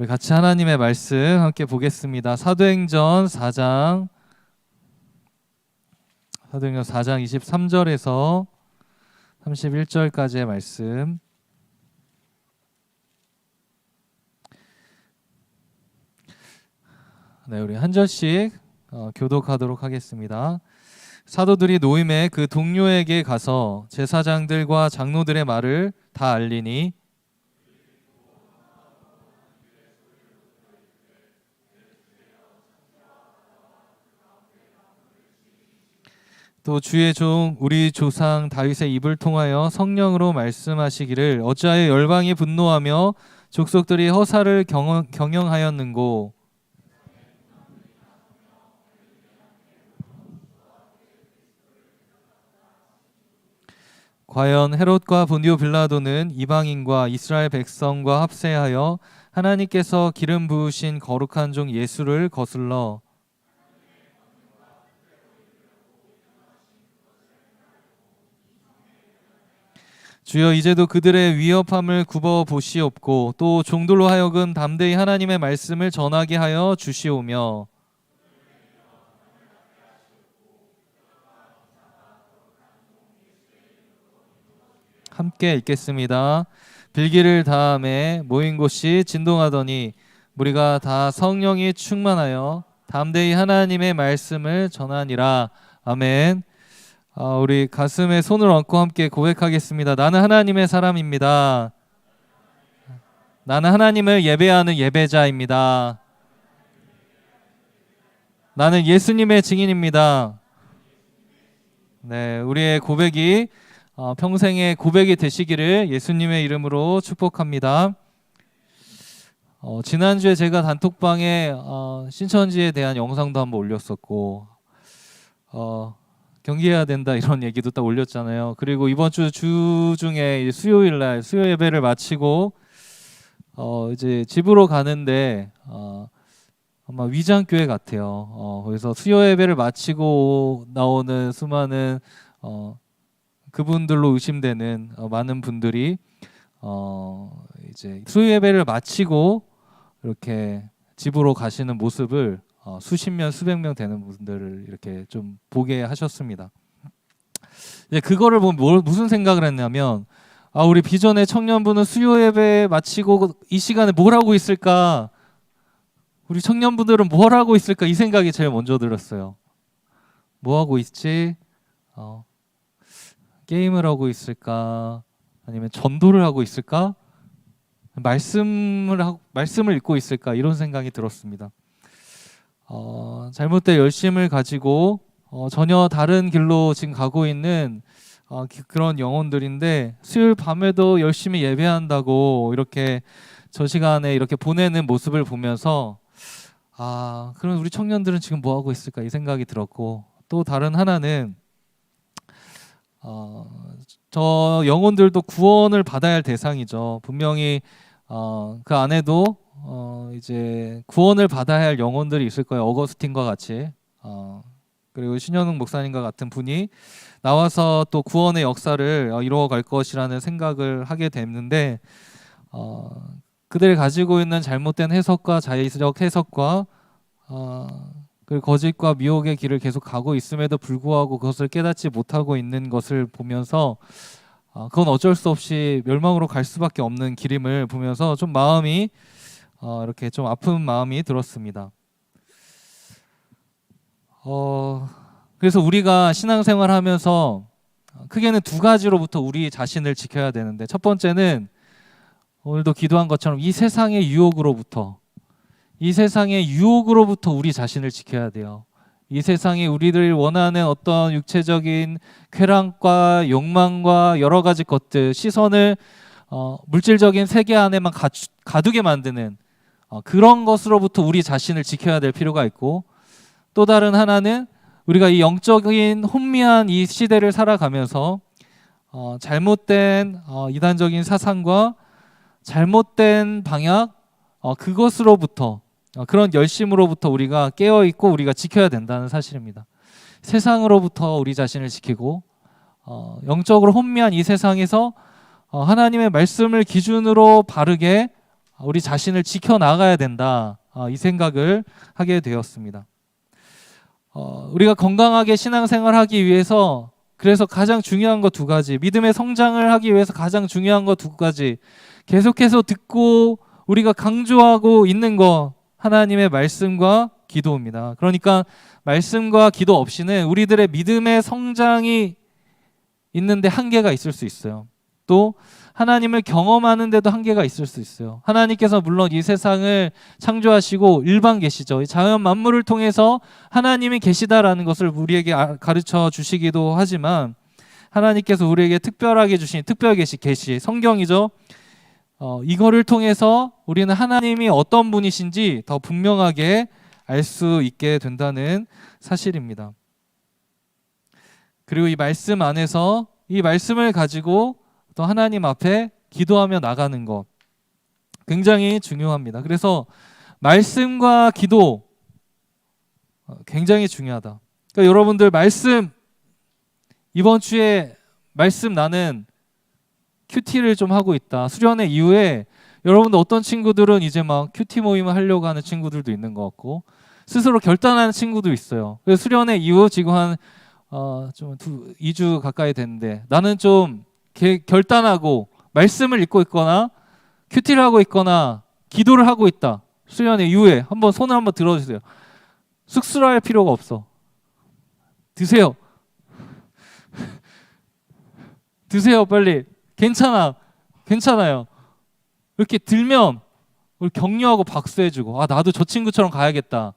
우리 같이 하나님의 말씀 함께 보겠습니다. 사도행전 4장 23절에서 31절까지의 말씀. 네, 우리 한 절씩 교독하도록 하겠습니다. 사도들이 노임에 그 동료에게 가서 제사장들과 장로들의 말을 다 알리니 또 주의 종 우리 조상 다윗의 입을 통하여 성령으로 말씀하시기를 어찌하여 열방이 분노하며 족속들이 허사를 경영하였는고. 과연 헤롯과 본디오 빌라도는 이방인과 이스라엘 백성과 합세하여 하나님께서 기름 부으신 거룩한 종 예수를 거슬러 주여 이제도 그들의 위협함을 굽어 보시옵고 또 종들로 하여금 담대히 하나님의 말씀을 전하게 하여 주시오며. 함께 읽겠습니다. 빌기를 다음에 모인 곳이 진동하더니 무리가 다 성령이 충만하여 담대히 하나님의 말씀을 전하니라. 아멘. 우리 가슴에 손을 얹고 함께 고백하겠습니다. 나는 하나님의 사람입니다. 나는 하나님을 예배하는 예배자입니다. 나는 예수님의 증인입니다. 네, 우리의 고백이 평생의 고백이 되시기를 예수님의 이름으로 축복합니다. 지난주에 제가 단톡방에 신천지에 대한 영상도 한번 올렸었고 경기해야 된다 이런 얘기도 딱 올렸잖아요. 그리고 이번 주 중에 수요일날 수요 예배를 마치고 이제 집으로 가는데 아마 위장교회 같아요. 그래서 수요 예배를 마치고 나오는 수많은 그분들로 의심되는 많은 분들이 이제 수요 예배를 마치고 이렇게 집으로 가시는 모습을 수십 명, 수백 명 되는 분들을 이렇게 좀 보게 하셨습니다. 이제 그거를 보면 무슨 생각을 했냐면 우리 비전의 청년부는 수요 예배 마치고 이 시간에 뭘 하고 있을까? 우리 청년부들은 뭘 하고 있을까? 이 생각이 제일 먼저 들었어요. 뭐 하고 있지? 게임을 하고 있을까? 아니면 전도를 하고 있을까? 말씀을 읽고 있을까? 이런 생각이 들었습니다. 잘못된 열심을 가지고 전혀 다른 길로 지금 가고 있는 그런 영혼들인데 수요일 밤에도 열심히 예배한다고 이렇게 저 시간에 이렇게 보내는 모습을 보면서 그럼 우리 청년들은 지금 뭐 하고 있을까 이 생각이 들었고, 또 다른 하나는 저 영혼들도 구원을 받아야 할 대상이죠. 분명히 그 안에도 이제 구원을 받아야 할 영혼들이 있을 거예요. 어거스틴과 같이 그리고 신현웅 목사님과 같은 분이 나와서 또 구원의 역사를 이루어갈 것이라는 생각을 하게 됐는데 그들이 가지고 있는 잘못된 해석과 자의적 해석과 그리고 거짓과 미혹의 길을 계속 가고 있음에도 불구하고 그것을 깨닫지 못하고 있는 것을 보면서 그건 어쩔 수 없이 멸망으로 갈 수밖에 없는 길임을 보면서 좀 마음이 이렇게 좀 아픈 마음이 들었습니다. 그래서 우리가 신앙생활 하면서 크게는 두 가지로부터 우리 자신을 지켜야 되는데, 첫 번째는 오늘도 기도한 것처럼 이 세상의 유혹으로부터 우리 자신을 지켜야 돼요. 이 세상에 우리들 원하는 어떤 육체적인 쾌락과 욕망과 여러 가지 것들, 시선을 물질적인 세계 안에만 가두게 만드는 그런 것으로부터 우리 자신을 지켜야 될 필요가 있고, 또 다른 하나는 우리가 이 영적인 혼미한 이 시대를 살아가면서 잘못된 이단적인 사상과 잘못된 방향, 그것으로부터 그런 열심으로부터 우리가 깨어있고 우리가 지켜야 된다는 사실입니다. 세상으로부터 우리 자신을 지키고 영적으로 혼미한 이 세상에서 하나님의 말씀을 기준으로 바르게 우리 자신을 지켜나가야 된다. 이 생각을 하게 되었습니다. 우리가 건강하게 신앙생활하기 위해서 그래서 가장 중요한 거 두 가지, 믿음의 성장을 하기 위해서 가장 중요한 거 두 가지 계속해서 듣고 우리가 강조하고 있는 거, 하나님의 말씀과 기도입니다. 그러니까 말씀과 기도 없이는 우리들의 믿음의 성장이 있는데 한계가 있을 수 있어요. 또 하나님을 경험하는 데도 한계가 있을 수 있어요. 하나님께서 물론 이 세상을 창조하시고 일반 계시죠. 자연 만물을 통해서 하나님이 계시다라는 것을 우리에게 가르쳐 주시기도 하지만, 하나님께서 우리에게 특별하게 주신 특별 계시 성경이죠. 이거를 통해서 우리는 하나님이 어떤 분이신지 더 분명하게 알 수 있게 된다는 사실입니다. 그리고 이 말씀 안에서 이 말씀을 가지고 또 하나님 앞에 기도하며 나가는 것 굉장히 중요합니다. 그래서 말씀과 기도 굉장히 중요하다. 그러니까 여러분들 말씀, 이번 주에 말씀 나는 큐티를 좀 하고 있다. 수련회 이후에 여러분들 어떤 친구들은 이제 막 큐티 모임을 하려고 하는 친구들도 있는 것 같고, 스스로 결단하는 친구도 있어요. 그래서 수련회 이후 지금 한 2주 가까이 됐는데, 나는 좀 결단하고 말씀을 읽고 있거나 큐티를 하고 있거나 기도를 하고 있다. 수련회 이후에 한번 손을 한번 들어주세요. 쑥스러워할 필요가 없어. 드세요. 드세요, 빨리. 괜찮아요. 이렇게 들면 우리 격려하고 박수해주고, 나도 저 친구처럼 가야겠다.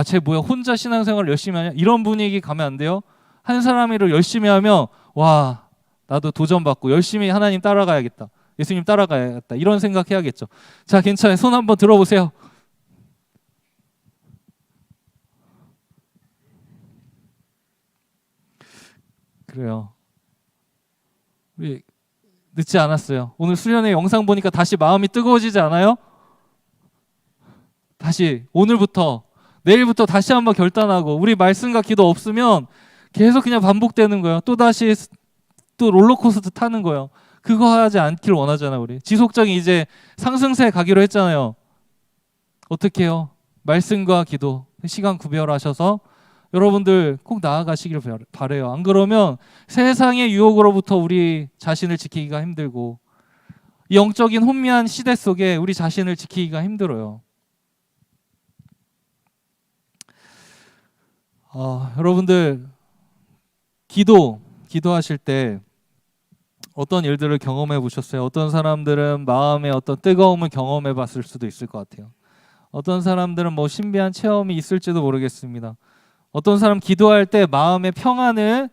쟤 뭐야, 혼자 신앙생활을 열심히 하냐? 이런 분위기 가면 안 돼요. 한 사람이를 열심히 하면 나도 도전받고 열심히 하나님 따라가야겠다. 예수님 따라가야겠다. 이런 생각해야겠죠. 자, 괜찮아요. 손 한번 들어보세요. 그래요. 우리 늦지 않았어요. 오늘 수련회 영상 보니까 다시 마음이 뜨거워지지 않아요? 다시 오늘부터 내일부터 다시 한번 결단하고, 우리 말씀과 기도 없으면 계속 그냥 반복되는 거예요. 또다시 또 롤러코스터 타는 거예요. 그거 하지 않길 원하잖아요. 우리 지속적인 이제 상승세 가기로 했잖아요. 어떻게 해요? 말씀과 기도 시간 구별하셔서 여러분들 꼭 나아가시길 바래요. 안 그러면 세상의 유혹으로부터 우리 자신을 지키기가 힘들고, 이 영적인 혼미한 시대 속에 우리 자신을 지키기가 힘들어요. 여러분들 기도하실 때 어떤 일들을 경험해 보셨어요? 어떤 사람들은 마음의 어떤 뜨거움을 경험해 봤을 수도 있을 것 같아요. 어떤 사람들은 뭐 신비한 체험이 있을지도 모르겠습니다. 어떤 사람 기도할 때 마음의 평안을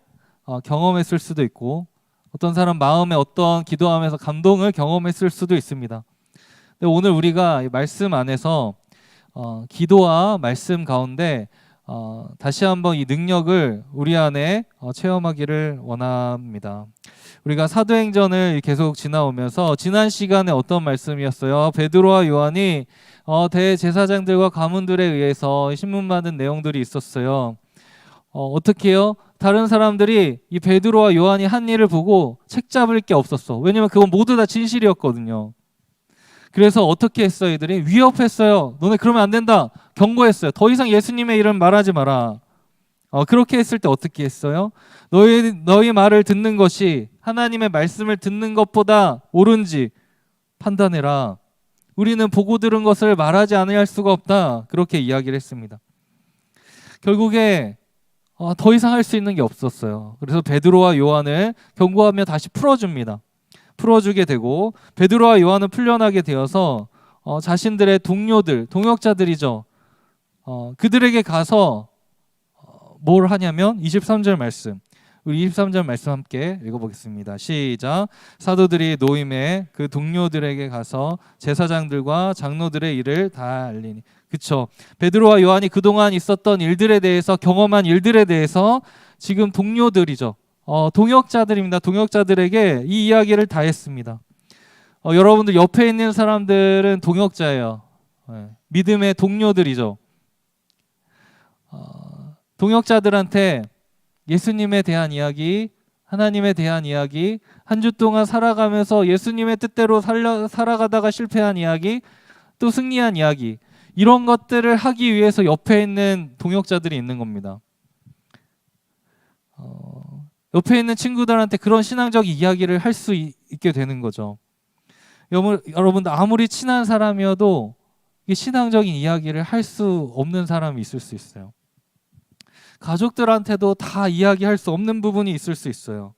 경험했을 수도 있고, 어떤 사람 마음에 어떤 기도하면서 감동을 경험했을 수도 있습니다. 근데 오늘 우리가 이 말씀 안에서 기도와 말씀 가운데 다시 한번 이 능력을 우리 안에 체험하기를 원합니다. 우리가 사도행전을 계속 지나오면서 지난 시간에 어떤 말씀이었어요? 베드로와 요한이 대제사장들과 가문들에 의해서 신문받은 내용들이 있었어요. 어떻게 해요? 다른 사람들이 이 베드로와 요한이 한 일을 보고 책 잡을 게 없었어. 왜냐면 그건 모두 다 진실이었거든요. 그래서 어떻게 했어요? 이들이 위협했어요. 너네 그러면 안 된다. 경고했어요. 더 이상 예수님의 이름 말하지 마라. 그렇게 했을 때 어떻게 했어요? 너희 말을 듣는 것이 하나님의 말씀을 듣는 것보다 옳은지 판단해라. 우리는 보고 들은 것을 말하지 않을 수가 없다. 그렇게 이야기를 했습니다. 결국에 더 이상 할 수 있는 게 없었어요. 그래서 베드로와 요한을 경고하며 다시 풀어주게 되고, 베드로와 요한은 풀려나게 되어서 자신들의 동역자들이죠. 그들에게 가서 뭘 하냐면 23절 말씀, 우리 23절 말씀 함께 읽어보겠습니다. 시작. 사도들이 노임에 그 동료들에게 가서 제사장들과 장로들의 일을 다 알리니. 그쵸. 베드로와 요한이 그동안 있었던 일들에 대해서, 경험한 일들에 대해서 지금 동료들이죠. 동역자들입니다. 동역자들에게 이 이야기를 다 했습니다. 여러분들 옆에 있는 사람들은 동역자예요. 믿음의 동료들이죠. 동역자들한테 예수님에 대한 이야기, 하나님에 대한 이야기, 한 주 동안 살아가면서 예수님의 뜻대로 살아가다가 실패한 이야기, 또 승리한 이야기, 이런 것들을 하기 위해서 옆에 있는 동역자들이 있는 겁니다. 옆에 있는 친구들한테 그런 신앙적 이야기를 할 수 있게 되는 거죠. 여러분들 아무리 친한 사람이어도 신앙적인 이야기를 할 수 없는 사람이 있을 수 있어요. 가족들한테도 다 이야기할 수 없는 부분이 있을 수 있어요.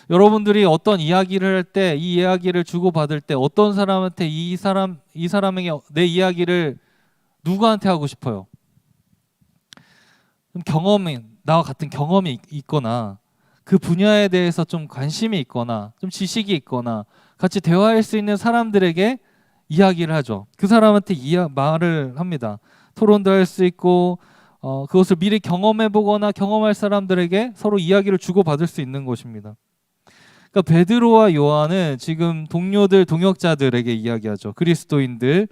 여러분들이 어떤 이야기를 할 때, 이 이야기를 주고받을 때 어떤 사람한테 이 사람에게 내 이야기를 누구한테 하고 싶어요? 나와 같은 경험이 있거나 그 분야에 대해서 좀 관심이 있거나 좀 지식이 있거나 같이 대화할 수 있는 사람들에게 이야기를 하죠. 그 사람한테 말을 합니다. 토론도 할 수 있고 그것을 미리 경험해보거나 경험할 사람들에게 서로 이야기를 주고받을 수 있는 것입니다. 그러니까 베드로와 요한은 지금 동료들, 동역자들에게 이야기하죠. 그리스도인들,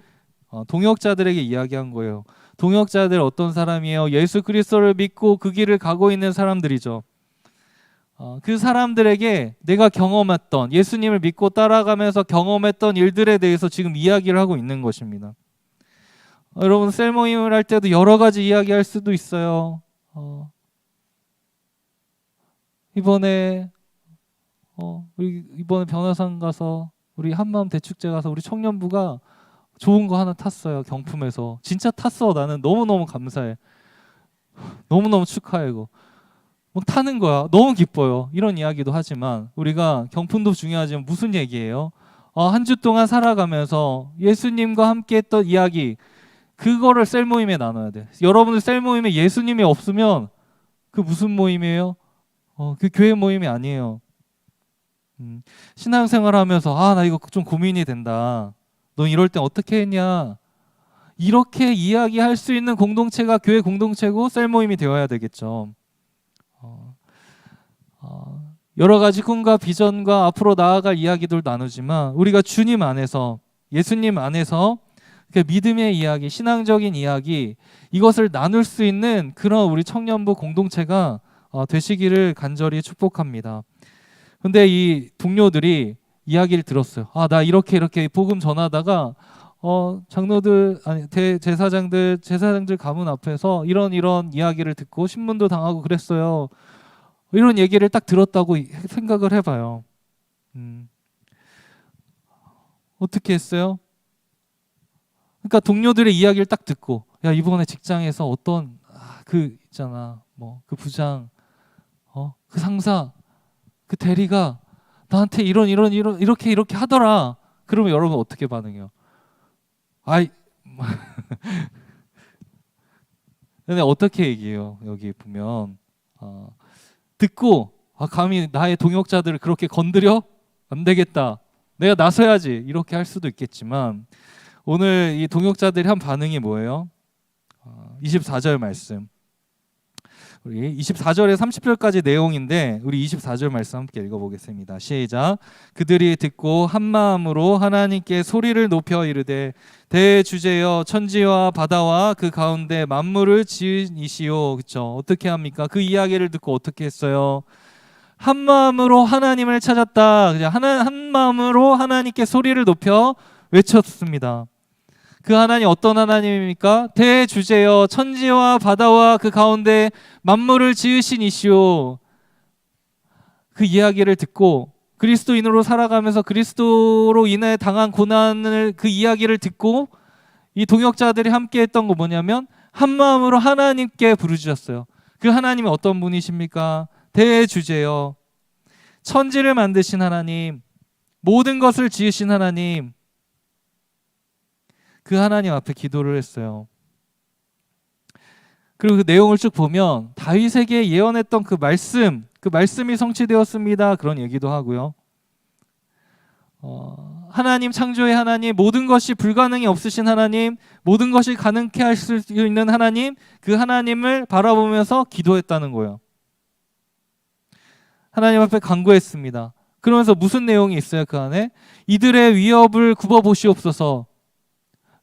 동역자들에게 이야기한 거예요. 동역자들 어떤 사람이에요? 예수 그리스도를 믿고 그 길을 가고 있는 사람들이죠. 그 사람들에게 내가 경험했던, 예수님을 믿고 따라가면서 경험했던 일들에 대해서 지금 이야기를 하고 있는 것입니다. 여러분 셀 모임을 할 때도 여러 가지 이야기할 수도 있어요. 이번에 우리 이번에 변화산 가서 우리 한마음 대축제 가서 우리 청년부가 좋은 거 하나 탔어요. 경품에서. 진짜 탔어. 나는 너무너무 감사해. 너무너무 축하해. 이거 타는 거야. 너무 기뻐요. 이런 이야기도 하지만 우리가 경품도 중요하지만 무슨 얘기예요? 한 주 동안 살아가면서 예수님과 함께 했던 이야기, 그거를 셀 모임에 나눠야 돼. 여러분들 셀 모임에 예수님이 없으면 그 무슨 모임이에요? 그 교회 모임이 아니에요. 신앙생활 하면서 나 이거 좀 고민이 된다. 너 이럴 땐 어떻게 했냐? 이렇게 이야기할 수 있는 공동체가 교회 공동체고 셀 모임이 되어야 되겠죠. 여러 가지 꿈과 비전과 앞으로 나아갈 이야기들 나누지만 우리가 주님 안에서, 예수님 안에서 그 믿음의 이야기, 신앙적인 이야기, 이것을 나눌 수 있는 그런 우리 청년부 공동체가 되시기를 간절히 축복합니다. 근데 이 동료들이 이야기를 들었어요. 나 이렇게 복음 전하다가 장로들, 아니 제사장들 가문 앞에서 이런 이야기를 듣고 신문도 당하고 그랬어요. 이런 얘기를 딱 들었다고 생각을 해봐요. 어떻게 했어요? 그러니까 동료들의 이야기를 딱 듣고, 야 이번에 직장에서 어떤 그 있잖아, 뭐 그 부장, 그 상사, 그 대리가 나한테 이렇게 하더라. 그러면 여러분 어떻게 반응해요? 근데 어떻게 얘기해요? 여기 보면 듣고 감히 나의 동역자들을 그렇게 건드려? 안 되겠다. 내가 나서야지. 이렇게 할 수도 있겠지만 오늘 이 동역자들이 한 반응이 뭐예요? 24절 말씀. 우리 24절에 30절까지 내용인데 우리 24절 말씀 함께 읽어보겠습니다. 시작. 그들이 듣고 한 마음으로 하나님께 소리를 높여 이르되 대주제여 천지와 바다와 그 가운데 만물을 지은 이시오. 그렇죠? 어떻게 합니까? 그 이야기를 듣고 어떻게 했어요? 한 마음으로 하나님을 찾았다. 한 마음으로 하나님께 소리를 높여 외쳤습니다. 그 하나님 어떤 하나님입니까? 대주제여 천지와 바다와 그 가운데 만물을 지으신 이시오. 그 이야기를 듣고 그리스도인으로 살아가면서 그리스도로 인해 당한 고난을, 그 이야기를 듣고 이 동역자들이 함께 했던 거 뭐냐면 한 마음으로 하나님께 부르짖었어요. 그 하나님이 어떤 분이십니까? 대주제여 천지를 만드신 하나님, 모든 것을 지으신 하나님, 그 하나님 앞에 기도를 했어요. 그리고 그 내용을 쭉 보면 다윗에게 예언했던 그 말씀이 성취되었습니다. 그런 얘기도 하고요. 하나님 창조의 하나님, 모든 것이 불가능이 없으신 하나님, 모든 것이 가능케 할 수 있는 하나님, 그 하나님을 바라보면서 기도했다는 거예요. 하나님 앞에 간구했습니다. 그러면서 무슨 내용이 있어요? 그 안에 이들의 위협을 굽어보시옵소서.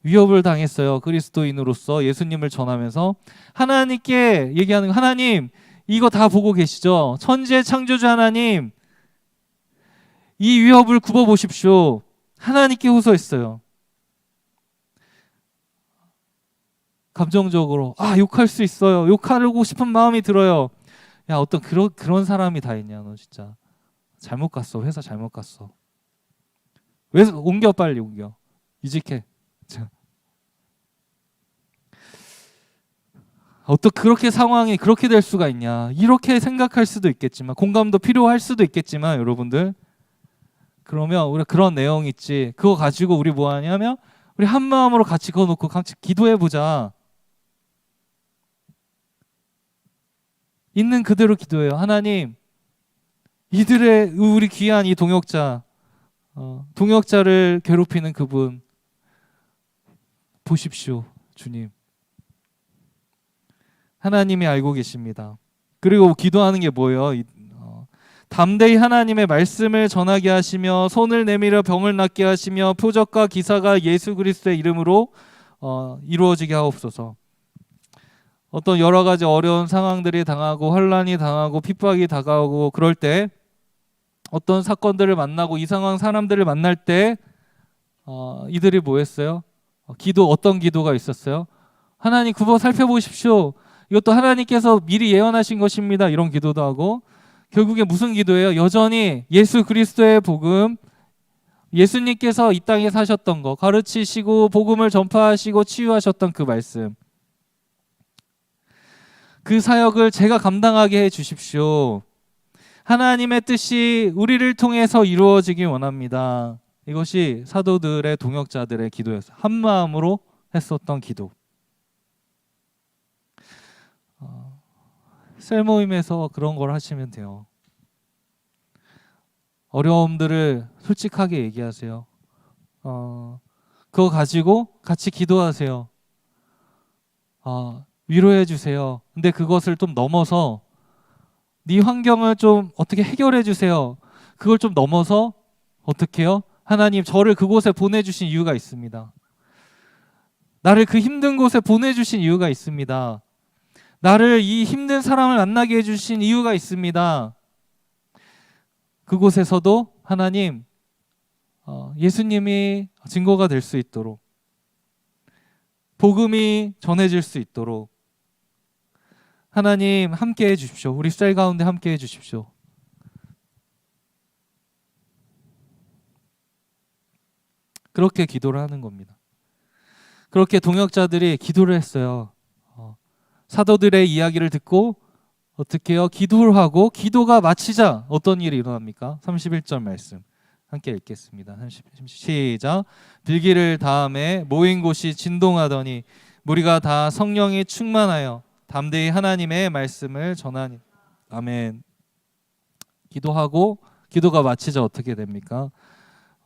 위협을 당했어요. 그리스도인으로서 예수님을 전하면서 하나님께 얘기하는 거, 하나님 이거 다 보고 계시죠? 천지의 창조주 하나님, 이 위협을 굽어 보십시오. 하나님께 호소했어요. 감정적으로 욕할 수 있어요. 욕하고 싶은 마음이 들어요. 야, 어떤 그런 사람이 다 있냐, 너 진짜. 잘못 갔어. 회사 잘못 갔어. 왜 옮겨, 빨리 옮겨. 이직해. 자. 어떻게 그렇게 상황이 그렇게 될 수가 있냐. 이렇게 생각할 수도 있겠지만, 공감도 필요할 수도 있겠지만, 여러분들. 그러면 우리 그런 내용 있지. 그거 가지고 우리 뭐 하냐면, 우리 한 마음으로 같이 그어놓고 같이 기도해 보자. 있는 그대로 기도해요. 하나님, 이들의 우리 귀한 이 동역자를 괴롭히는 그분 보십시오, 주님. 하나님이 알고 계십니다. 그리고 기도하는 게 뭐예요? 담대히 하나님의 말씀을 전하게 하시며 손을 내밀어 병을 낫게 하시며 표적과 기사가 예수 그리스도의 이름으로 이루어지게 하옵소서. 어떤 여러 가지 어려운 상황들이 당하고 환난이 당하고 핍박이 다가오고 그럴 때 어떤 사건들을 만나고 이상한 사람들을 만날 때 이들이 뭐 했어요? 어떤 기도가 있었어요? 하나님 그거 살펴보십시오. 이것도 하나님께서 미리 예언하신 것입니다. 이런 기도도 하고 결국에 무슨 기도예요? 여전히 예수 그리스도의 복음, 예수님께서 이 땅에 사셨던 거 가르치시고 복음을 전파하시고 치유하셨던 그 말씀, 그 사역을 제가 감당하게 해 주십시오. 하나님의 뜻이 우리를 통해서 이루어지기 원합니다. 이것이 사도들의 동역자들의 기도였어요. 한 마음으로 했었던 기도. 셀 모임에서 그런 걸 하시면 돼요. 어려움들을 솔직하게 얘기하세요. 그거 가지고 같이 기도하세요. 위로해 주세요. 근데 그것을 좀 넘어서 네 환경을 좀 어떻게 해결해 주세요. 그걸 좀 넘어서 어떻게 해요? 하나님 저를 그곳에 보내주신 이유가 있습니다. 나를 그 힘든 곳에 보내주신 이유가 있습니다. 나를 이 힘든 사람을 만나게 해주신 이유가 있습니다. 그곳에서도 하나님 예수님이 증거가 될 수 있도록 복음이 전해질 수 있도록 하나님 함께 해주십시오. 우리 셀 가운데 함께 해주십시오. 그렇게 기도를 하는 겁니다. 그렇게 동역자들이 기도를 했어요. 사도들의 이야기를 듣고 어떻게 해요? 기도를 하고 기도가 마치자 어떤 일이 일어납니까? 31절 말씀 함께 읽겠습니다. 시작. 빌기를 다음에 모인 곳이 진동하더니 무리가 다 성령이 충만하여 담대히 하나님의 말씀을 전하니. 아멘. 기도하고 기도가 마치자 어떻게 됩니까?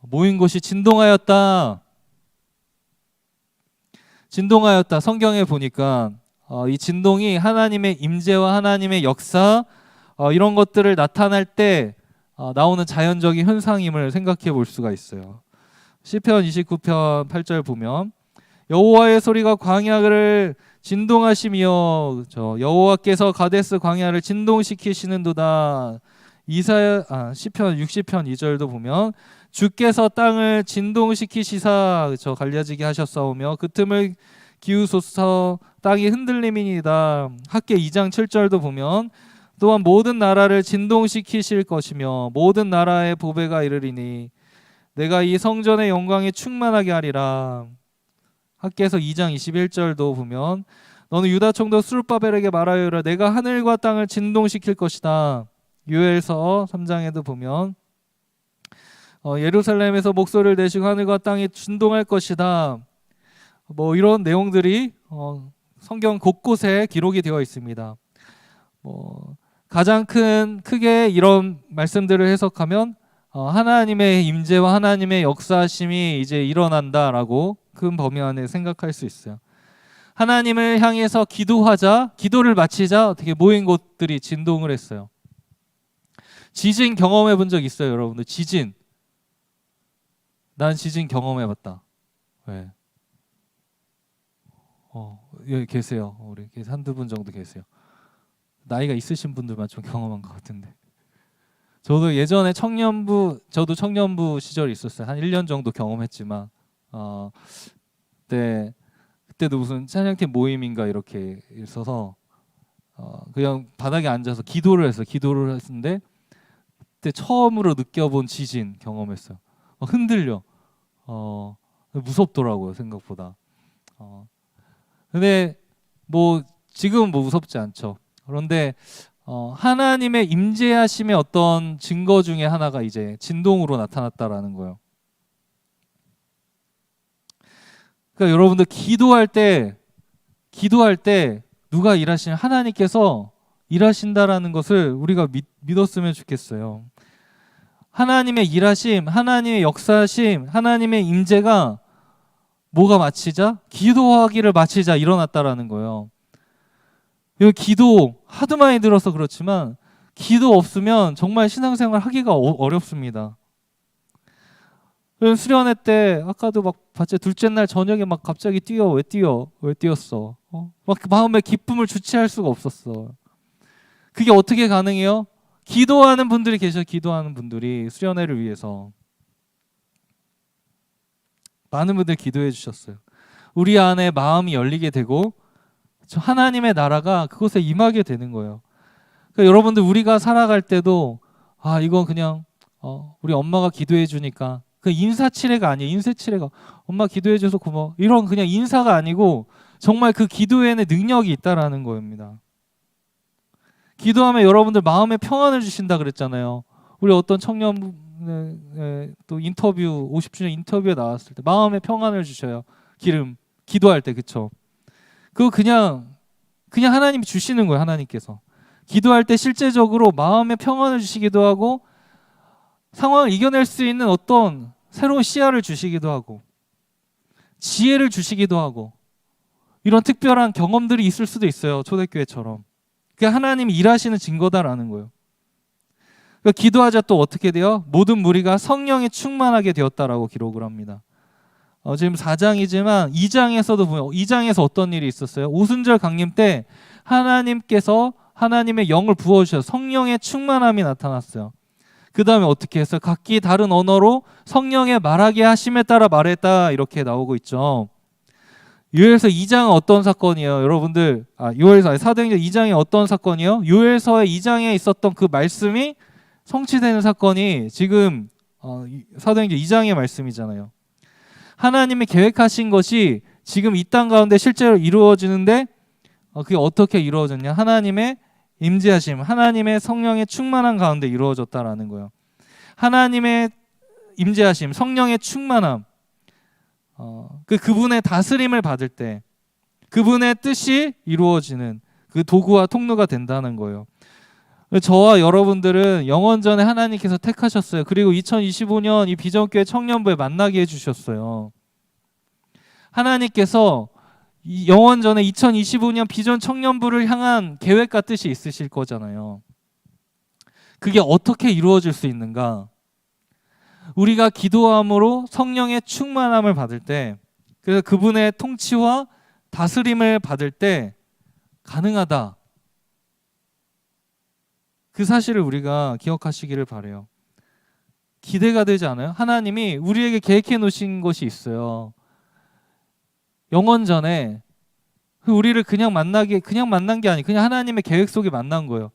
모인 곳이 진동하였다. 진동하였다. 성경에 보니까 이 진동이 하나님의 임재와 하나님의 역사 이런 것들을 나타날 때 나오는 자연적인 현상임을 생각해 볼 수가 있어요. 시편 29편 8절 보면 여호와의 소리가 광야를 진동하시며 여호와께서 가데스 광야를 진동시키시는도다. 시편 60편 2절도 보면 주께서 땅을 진동시키시사 갈려지게 하셨사오며 그 틈을 기우소서 땅이 흔들림이니이다. 학개 2장 7절도 보면 또한 모든 나라를 진동시키실 것이며 모든 나라의 보배가 이르리니 내가 이 성전의 영광에 충만하게 하리라. 학개에서 2장 21절도 보면 너는 유다 총독 스룹바벨에게 말하여라. 내가 하늘과 땅을 진동시킬 것이다. 요엘서 3장에도 보면 예루살렘에서 목소리를 내시고 하늘과 땅이 진동할 것이다. 이런 내용들이 성경 곳곳에 기록이 되어 있습니다. 가장 크게 이런 말씀들을 해석하면 하나님의 임재와 하나님의 역사심이 이제 일어난다라고 큰 범위 안에 생각할 수 있어요. 하나님을 향해서 기도하자, 기도를 마치자 어떻게 모인 곳들이 진동을 했어요. 지진 경험해 본 적 있어요, 여러분들? 지진. 난 지진 경험해 봤다. 왜? 여기 계세요. 우리 한두 분 정도 계세요. 나이가 있으신 분들만 좀 경험한 것 같은데. 저도 예전에 저도 청년부 시절이 있었어요. 한 1년 정도 경험했지만 그때도 무슨 찬양팀 모임인가 이렇게 있어서 그냥 바닥에 앉아서 기도를 했는데 그때 처음으로 느껴본 지진 경험했어요. 흔들려. 무섭더라고요, 생각보다. 근데 뭐 지금은 뭐 무섭지 않죠. 그런데 하나님의 임재하심의 어떤 증거 중에 하나가 이제 진동으로 나타났다라는 거예요. 그러니까 여러분들 기도할 때 누가 일하시는 하나님께서 일하신다라는 것을 우리가 믿었으면 좋겠어요. 하나님의 일하심, 하나님의 역사심, 하나님의 임재가 뭐가 마치자? 기도하기를 마치자 일어났다라는 거예요. 이 기도 하도 많이 들어서 그렇지만 기도 없으면 정말 신앙생활 하기가 어렵습니다. 수련회 때 아까도 막 봤죠. 둘째 날 저녁에 막 갑자기 왜 뛰었어? 막 마음에 기쁨을 주체할 수가 없었어. 그게 어떻게 가능해요? 기도하는 분들이 계셔. 기도하는 분들이 수련회를 위해서 많은 분들 기도해 주셨어요. 우리 안에 마음이 열리게 되고 하나님의 나라가 그곳에 임하게 되는 거예요. 그러니까 여러분들 우리가 살아갈 때도 이건 그냥 우리 엄마가 기도해 주니까 그 인사치레가 아니에요. 인사치레가 엄마 기도해 줘서 고마워. 이런 그냥 인사가 아니고 정말 그 기도에는 능력이 있다라는 겁니다. 기도하면 여러분들 마음에 평안을 주신다 그랬잖아요. 우리 어떤 청년 또 인터뷰 50주년 인터뷰에 나왔을 때 마음에 평안을 주셔요. 기도할 때 그쵸? 그거 그냥 하나님이 주시는 거예요. 하나님께서 기도할 때 실제적으로 마음의 평안을 주시기도 하고 상황을 이겨낼 수 있는 어떤 새로운 시야를 주시기도 하고 지혜를 주시기도 하고 이런 특별한 경험들이 있을 수도 있어요. 초대교회처럼. 그게 하나님이 일하시는 증거다라는 거예요. 그러니까 기도하자 또 어떻게 돼요? 모든 무리가 성령에 충만하게 되었다라고 기록을 합니다. 지금 4장이지만 2장에서도 보면 2장에서 어떤 일이 있었어요? 오순절 강림 때 하나님께서 하나님의 영을 부어주셔서 성령의 충만함이 나타났어요. 그 다음에 어떻게 했어요? 각기 다른 언어로 성령의 말하게 하심에 따라 말했다 이렇게 나오고 있죠. 요엘서 2장은 어떤 사건이에요? 여러분들 사도행전 2장이 어떤 사건이에요? 요엘서의 2장에 있었던 그 말씀이 성취되는 사건이 지금 사도행전 2장의 말씀이잖아요. 하나님이 계획하신 것이 지금 이 땅 가운데 실제로 이루어지는데 그게 어떻게 이루어졌냐? 하나님의 임재하심, 하나님의 성령의 충만한 가운데 이루어졌다라는 거예요. 하나님의 임재하심, 성령의 충만함, 그분의 다스림을 받을 때 그분의 뜻이 이루어지는 그 도구와 통로가 된다는 거예요. 저와 여러분들은 영원전에 하나님께서 택하셨어요. 그리고 2025년 이 비전교회 청년부에 만나게 해주셨어요. 하나님께서 영원전에 2025년 비전 청년부를 향한 계획과 뜻이 있으실 거잖아요. 그게 어떻게 이루어질 수 있는가? 우리가 기도함으로 성령의 충만함을 받을 때, 그래서 그분의 통치와 다스림을 받을 때 가능하다. 그 사실을 우리가 기억하시기를 바라요. 기대가 되지 않아요? 하나님이 우리에게 계획해 놓으신 것이 있어요. 영원전에 우리를 그냥 만난 게 아니고 그냥 하나님의 계획 속에 만난 거예요.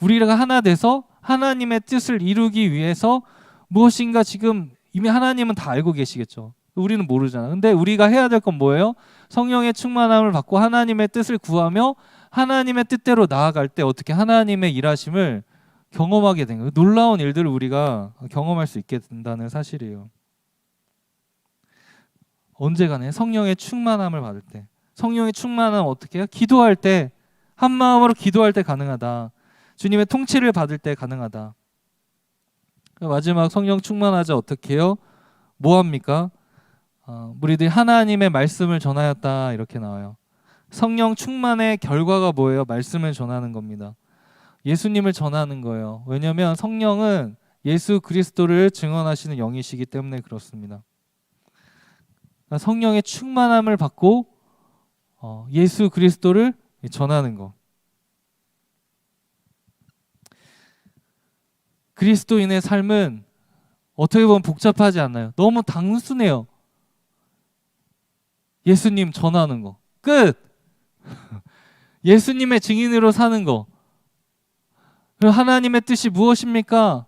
우리가 하나 돼서 하나님의 뜻을 이루기 위해서 무엇인가 지금 이미 하나님은 다 알고 계시겠죠. 우리는 모르잖아. 근데 우리가 해야 될 건 뭐예요? 성령의 충만함을 받고 하나님의 뜻을 구하며 하나님의 뜻대로 나아갈 때 어떻게 하나님의 일하심을 경험하게 된 거예요. 놀라운 일들을 우리가 경험할 수 있게 된다는 사실이에요. 언제 가네? 성령의 충만함을 받을 때. 성령의 충만함은 어떻게 해요? 기도할 때, 한 마음으로 기도할 때 가능하다. 주님의 통치를 받을 때 가능하다. 마지막 성령 충만하자 어떻게 해요? 뭐합니까? 무리들이 하나님의 말씀을 전하였다 이렇게 나와요. 성령 충만의 결과가 뭐예요? 말씀을 전하는 겁니다. 예수님을 전하는 거예요. 왜냐하면 성령은 예수 그리스도를 증언하시는 영이시기 때문에 그렇습니다. 성령의 충만함을 받고 예수 그리스도를 전하는 거. 그리스도인의 삶은 어떻게 보면 복잡하지 않나요? 너무 단순해요. 예수님 전하는 거. 끝! 예수님의 증인으로 사는 거. 그럼 하나님의 뜻이 무엇입니까?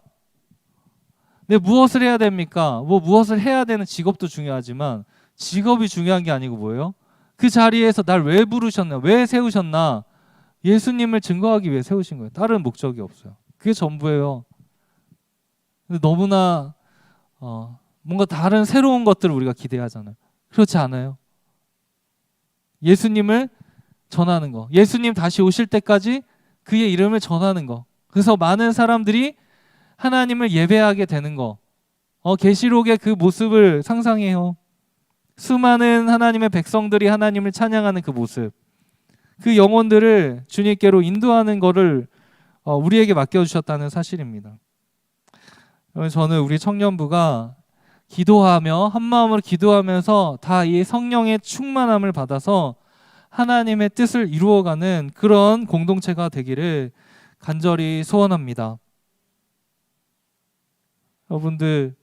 내 무엇을 해야 됩니까? 무엇을 해야 되는 직업도 중요하지만 직업이 중요한 게 아니고 뭐예요? 그 자리에서 날 왜 부르셨나? 왜 세우셨나? 예수님을 증거하기 위해 세우신 거예요. 다른 목적이 없어요. 그게 전부예요. 근데 너무나 뭔가 다른 새로운 것들을 우리가 기대하잖아요. 그렇지 않아요. 예수님을 전하는 거. 예수님 다시 오실 때까지 그의 이름을 전하는 거. 그래서 많은 사람들이 하나님을 예배하게 되는 거. 계시록의 그 모습을 상상해요. 수많은 하나님의 백성들이 하나님을 찬양하는 그 모습. 그 영혼들을 주님께로 인도하는 거를 우리에게 맡겨주셨다는 사실입니다. 저는 우리 청년부가 기도하며 한마음으로 기도하면서 다 이 성령의 충만함을 받아서 하나님의 뜻을 이루어가는 그런 공동체가 되기를 간절히 소원합니다. 여러분들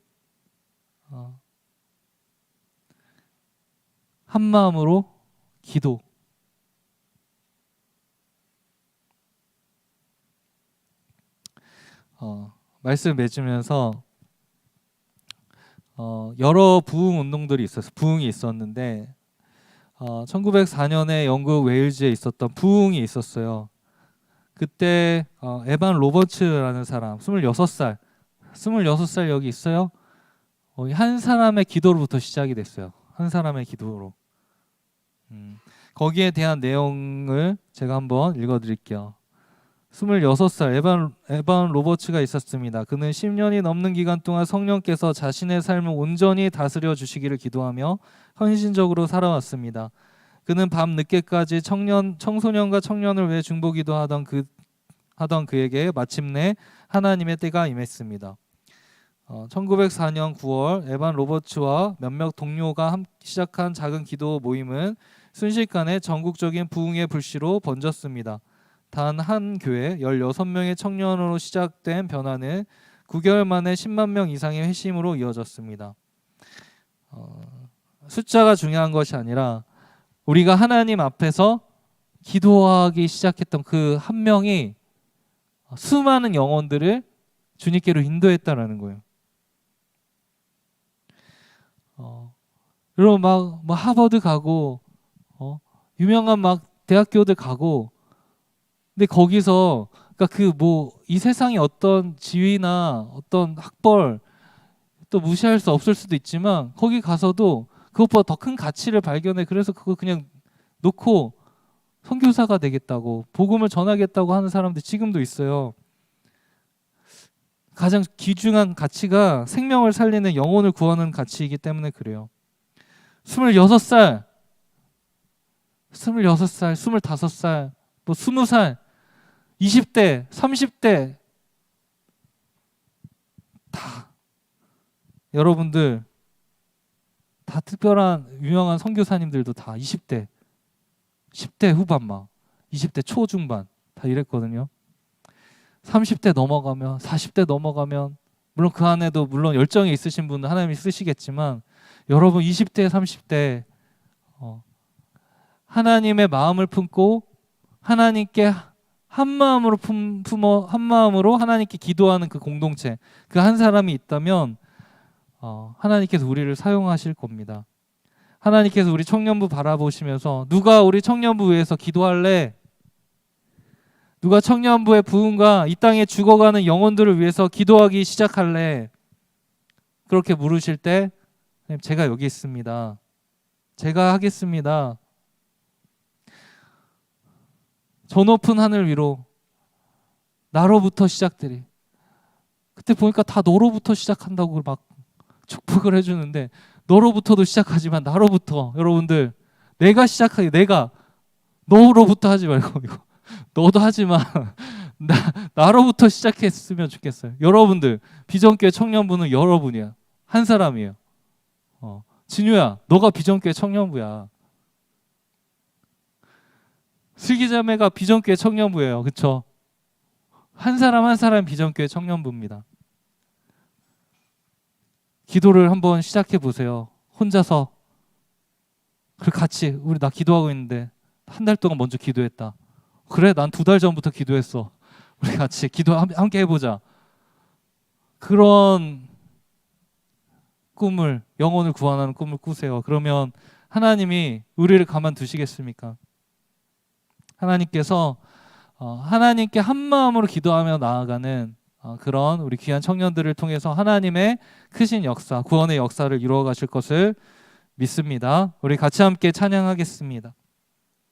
한마음으로 기도. 말씀 맺으면서 여러 부흥 운동들이 있었어요. 부흥이 있었는데 1904년에 영국 웨일즈에 있었던 부흥이 있었어요. 그때 에반 로버츠라는 사람 26살 여기 있어요. 한 사람의 기도로부터 시작이 됐어요. 한 사람의 기도로. 거기에 대한 내용을 제가 한번 읽어드릴게요. 26살 에반 로버츠가 있었습니다. 그는 10년이 넘는 기간 동안 성령께서 자신의 삶을 온전히 다스려 주시기를 기도하며 헌신적으로 살아왔습니다. 그는 밤 늦게까지 청소년과 청년을 위해 중보기도 하던 그에게 마침내 하나님의 때가 임했습니다. 1904년 9월 에반 로버츠와 몇몇 동료가 시작한 작은 기도 모임은 순식간에 전국적인 부흥의 불씨로 번졌습니다. 단 한 교회 16명의 청년으로 시작된 변화는 9개월 만에 10만 명 이상의 회심으로 이어졌습니다. 숫자가 중요한 것이 아니라 우리가 하나님 앞에서 기도하기 시작했던 그 한 명이 수많은 영혼들을 주님께로 인도했다라는 거예요. 여러분 막 하버드 가고 유명한 막 대학교들 가고 근데 거기서 그러니까 이 세상의 어떤 지위나 어떤 학벌 또 무시할 수 없을 수도 있지만 거기 가서도 그것보다 더 큰 가치를 발견해. 그래서 그거 그냥 놓고 선교사가 되겠다고 복음을 전하겠다고 하는 사람들 지금도 있어요. 가장 귀중한 가치가 생명을 살리는 영혼을 구하는 가치이기 때문에 그래요. 26살, 25살, 20살, 20대, 30대 다 여러분들 다 특별한 유명한 선교사님들도 다 20대, 10대 후반 막 20대 초중반 다 이랬거든요. 30대 넘어가면 40대 넘어가면 물론 그 안에도 물론 열정이 있으신 분은 하나님이 쓰시겠지만 여러분 20대, 30대 하나님의 마음을 품고 하나님께 한 마음으로 한 마음으로 하나님께 기도하는 그 공동체 그 한 사람이 있다면 하나님께서 우리를 사용하실 겁니다. 하나님께서 우리 청년부 바라보시면서 누가 우리 청년부 위해서 기도할래? 누가 청년부의 부흥과 이 땅에 죽어가는 영혼들을 위해서 기도하기 시작할래? 그렇게 물으실 때 제가 여기 있습니다. 제가 하겠습니다. 저 높은 하늘 위로 나로부터 시작되리. 그때 보니까 다 너로부터 시작한다고 막 축복을 해주는데 너로부터도 시작하지만 나로부터 여러분들 내가 시작하기 내가 너로부터 하지 말고 이거 너도 하지만 나로부터 시작했으면 좋겠어요. 여러분들 비전교회 청년부는 여러분이야. 한 사람이에요. 진우야 너가 비전교회 청년부야. 슬기자매가 비전교회 청년부예요. 그렇죠? 한 사람 한 사람 비전교회 청년부입니다. 기도를 한번 시작해 보세요. 혼자서. 그 같이 우리 나 기도하고 있는데 한 달 동안 먼저 기도했다. 그래, 난 2달 전부터 기도했어. 우리 같이 기도 함께 해보자. 그런 꿈을, 영혼을 구원하는 꿈을 꾸세요. 그러면 하나님이 우리를 가만두시겠습니까? 하나님께서 하나님께 한 마음으로 기도하며 나아가는 그런 우리 귀한 청년들을 통해서 하나님의 크신 역사, 구원의 역사를 이루어 가실 것을 믿습니다. 우리 같이 함께 찬양하겠습니다.